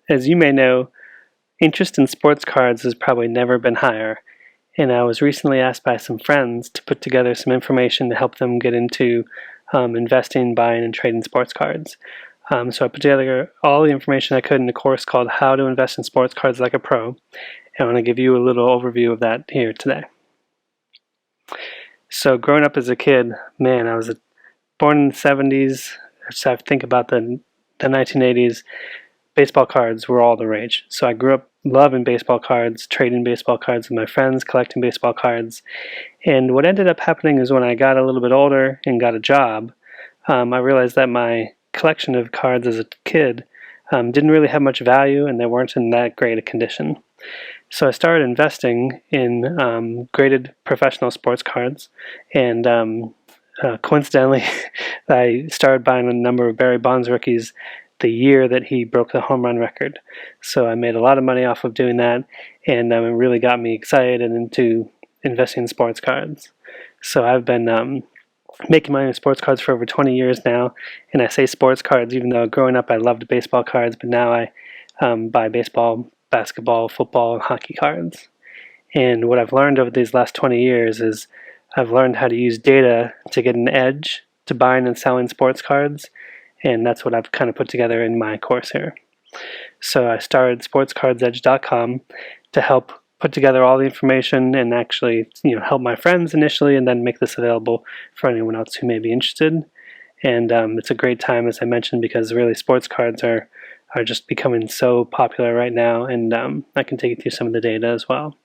as you may know, interest in sports cards has probably never been higher, and I was recently asked by some friends to put together some information to help them get into investing, buying, and trading sports cards. So I put together all the information I could in a course called How to Invest in Sports Cards Like a Pro, and I want to give you a little overview of that here today. So growing up as a kid, man, I was born in the 70s, so I think about the 1980s, baseball cards were all the rage. So I grew up loving baseball cards, trading baseball cards with my friends, collecting baseball cards. And what ended up happening is when I got a little bit older and got a job, I realized that my collection of cards as a kid didn't really have much value and they weren't in that great a condition. So I started investing in graded professional sports cards, and coincidentally, I started buying a number of Barry Bonds rookies the year that he broke the home run record. So I made a lot of money off of doing that, and it really got me excited and into investing in sports cards. So I've been making money in sports cards for over 20 years now, and I say sports cards even though growing up I loved baseball cards, but now I buy baseball, basketball, football, and hockey cards. And what I've learned over these last 20 years is I've learned how to use data to get an edge to buying and selling sports cards, and that's what I've kind of put together in my course here. So I started sportscardsedge.com to help put together all the information and actually help my friends initially, and then make this available for anyone else who may be interested. And it's a great time, as I mentioned, because really sports cards are just becoming so popular right now, and I can take you through some of the data as well.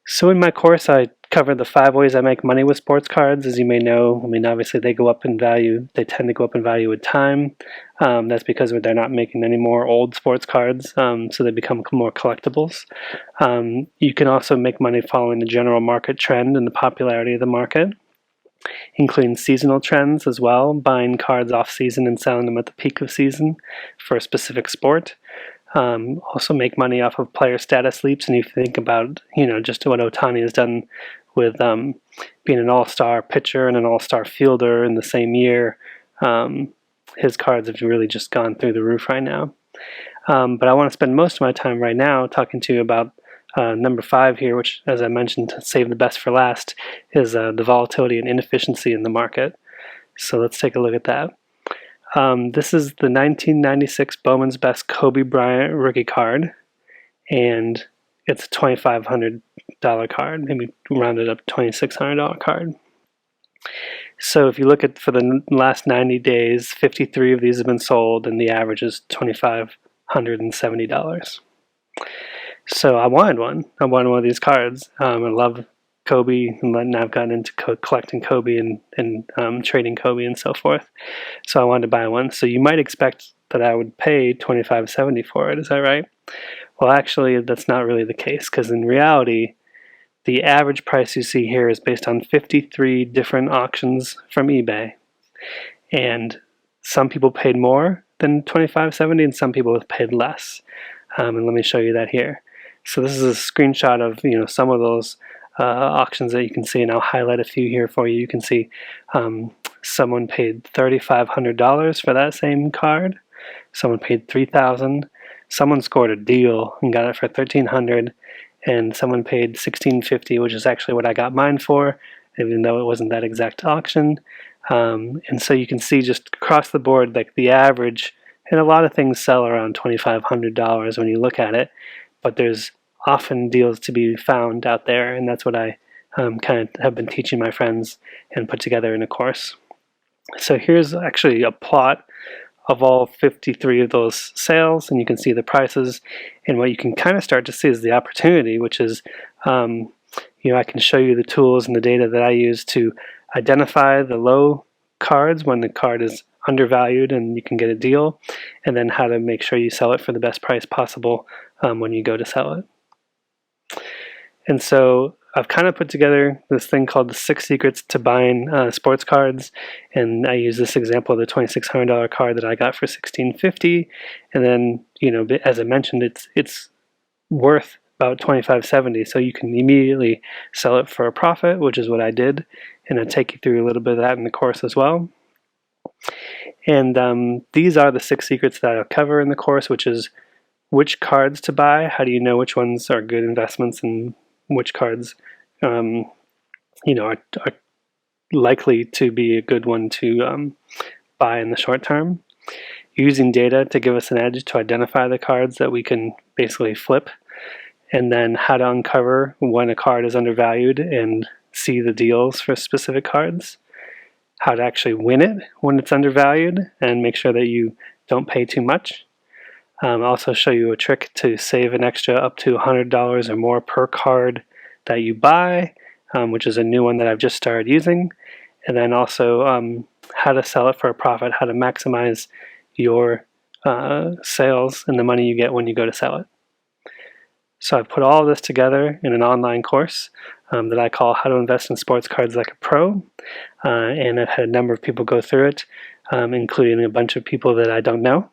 So in my course, I cover the 5 ways I make money with sports cards. As you may know, obviously they go up in value. They tend to go up in value with time. That's because they're not making any more old sports cards, so they become more collectibles. You can also make money following the general market trend and the popularity of the market, including seasonal trends as well, buying cards off season and selling them at the peak of season for a specific sport. Also make money off of player status leaps, and you think about just what Ohtani has done with being an all-star pitcher and an all-star fielder in the same year. His cards have really just gone through the roof right now. But I want to spend most of my time right now talking to you about number 5 here, which, as I mentioned, to save the best for last, is the volatility and inefficiency in the market. So let's take a look at that. This is the 1996 Bowman's Best Kobe Bryant rookie card, and it's a $2,500 card, maybe rounded up $2,600 card. So if you look at for the last 90 days, 53 of these have been sold, and the average is $2,570. So I wanted one. I wanted one of these cards. I love Kobe, and I've gotten into collecting Kobe and trading Kobe and so forth. So I wanted to buy one. So you might expect that I would pay $2,570 for it. Is that right? Well, actually, that's not really the case, because in reality, the average price you see here is based on 53 different auctions from eBay, and some people paid more than $2,570, and some people have paid less. And let me show you that here. So this is a screenshot of some of those auctions that you can see, and I'll highlight a few here for you. You can see someone paid $3,500 for that same card. Someone paid $3,000. Someone scored a deal and got it for $1,300, and someone paid $1,650, which is actually what I got mine for, even though it wasn't that exact auction. And so you can see just across the board, like the average, and a lot of things sell around $2,500 when you look at it, but there's often deals to be found out there, and that's what I kind of have been teaching my friends and put together in a course. So here's actually a plot of all 53 of those sales, and you can see the prices, and what you can kind of start to see is the opportunity, which is I can show you the tools and the data that I use to identify the low cards when the card is undervalued and you can get a deal, and then how to make sure you sell it for the best price possible when you go to sell it. And so I've kind of put together this thing called the 6 secrets to buying sports cards, and I use this example of the $2,600 card that I got for $1,650, and then as I mentioned, it's worth about $2,570, so you can immediately sell it for a profit, which is what I did, and I'll take you through a little bit of that in the course as well. And these are the 6 secrets that I'll cover in the course, which is which cards to buy, how do you know which ones are good investments and which cards are likely to be a good one to buy in the short term, using data to give us an edge to identify the cards that we can basically flip, and then how to uncover when a card is undervalued and see the deals for specific cards, how to actually win it when it's undervalued and make sure that you don't pay too much. Also show you a trick to save an extra up to $100 or more per card that you buy, which is a new one that I've just started using. And then also how to sell it for a profit, how to maximize your sales and the money you get when you go to sell it. So I've put all of this together in an online course that I call How to Invest in Sports Cards Like a Pro. And I've had a number of people go through it, including a bunch of people that I don't know.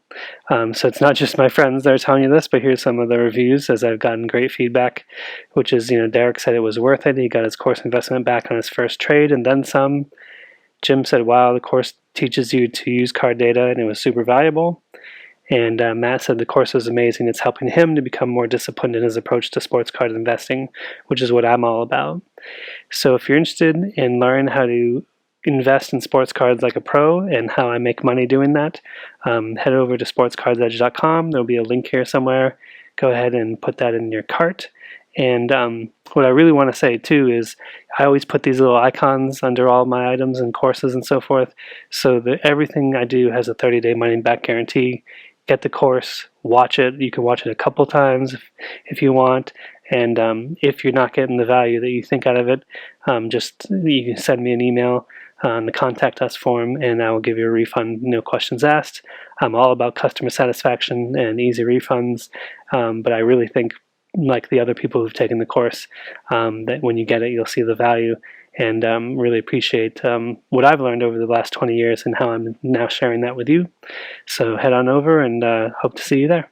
So it's not just my friends that are telling you this, but here's some of the reviews, as I've gotten great feedback, which is, Derek said it was worth it. He got his course investment back on his first trade and then some. Jim said, wow, the course teaches you to use card data and it was super valuable. And Matt said the course was amazing. It's helping him to become more disciplined in his approach to sports card investing, which is what I'm all about. So if you're interested in learning how to invest in sports cards like a pro and how I make money doing that, head over to sportscardsedge.com. There'll be a link here somewhere. Go ahead and put that in your cart. And what I really want to say too is I always put these little icons under all my items and courses and so forth, so that everything I do has a 30-day money-back guarantee. Get the course, watch it. You can watch it a couple times if you want. And if you're not getting the value that you think out of it, you can send me an email on the contact us form and I will give you a refund, no questions asked. I'm all about customer satisfaction and easy refunds, but I really think, like the other people who've taken the course, that when you get it, you'll see the value, and really appreciate what I've learned over the last 20 years and how I'm now sharing that with you. So head on over and hope to see you there.